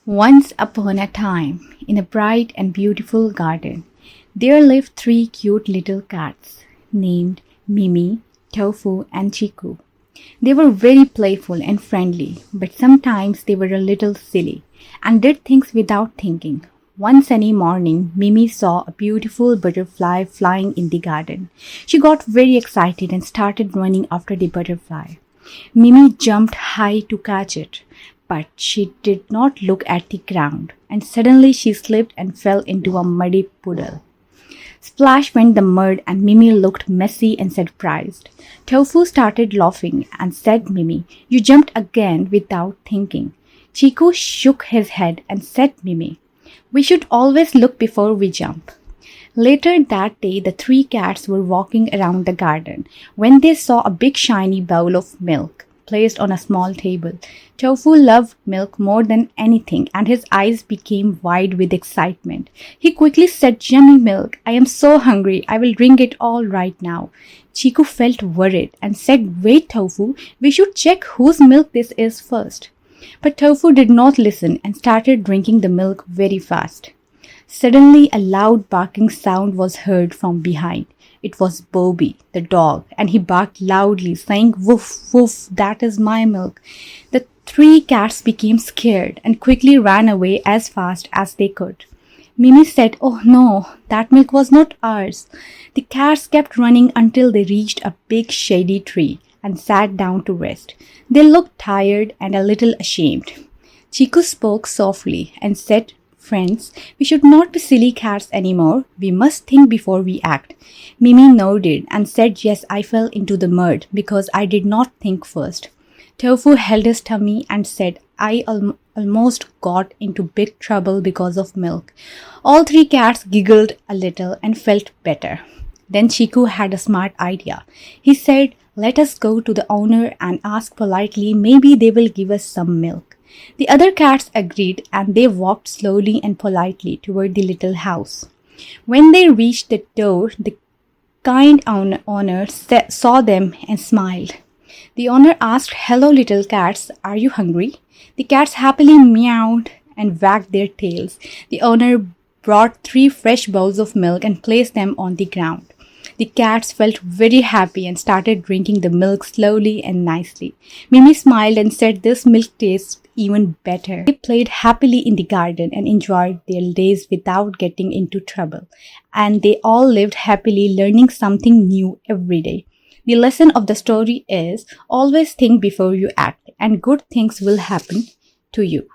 Once upon a time, in a bright and beautiful garden, there lived three cute little cats named Mimi, Tofu, and Chiku. They were very playful and friendly, but sometimes they were a little silly and did things without thinking. One sunny morning, Mimi saw a beautiful butterfly flying in the garden. She got very excited and started running after the butterfly. Mimi jumped high to catch it, but she did not look at the ground, and suddenly she slipped and fell into a muddy puddle. Splash went the mud, and Mimi looked messy and surprised. Tofu started laughing and said, Mimi, you jumped again without thinking. Chiku shook his head and said, Mimi, we should always look before we jump. Later that day, the three cats were walking around the garden when they saw a big shiny bowl of milk placed on a small table. Tofu loved milk more than anything, and his eyes became wide with excitement. He quickly said, Yummy milk, I am so hungry, I will drink it all right now. Chiku felt worried and said, Wait, Tofu, we should check whose milk this is first. But Tofu did not listen and started drinking the milk very fast. Suddenly, a loud barking sound was heard from behind. It was Bobby, the dog, and he barked loudly, saying, Woof, woof, that is my milk. The three cats became scared and quickly ran away as fast as they could. Mimi said, Oh no, that milk was not ours. The cats kept running until they reached a big shady tree and sat down to rest. They looked tired and a little ashamed. Chiku spoke softly and said, Friends, we should not be silly cats anymore. We must think before we act. Mimi nodded and said, Yes, I fell into the mud because I did not think first. Tofu held his tummy and said, I almost got into big trouble because of milk. All three cats giggled a little and felt better. Then Chiku had a smart idea. He said, Let us go to the owner and ask politely, maybe they will give us some milk. The other cats agreed, and they walked slowly and politely toward the little house. When they reached the door, the kind owner saw them and smiled. The owner asked, Hello, little cats, are you hungry? The cats happily meowed and wagged their tails. The owner brought 3 fresh bowls of milk and placed them on the ground. The cats felt very happy and started drinking the milk slowly and nicely. Mimi smiled and said, This milk tastes even better. They played happily in the garden and enjoyed their days without getting into trouble. And they all lived happily, learning something new every day. The lesson of the story is always think before you act, and good things will happen to you.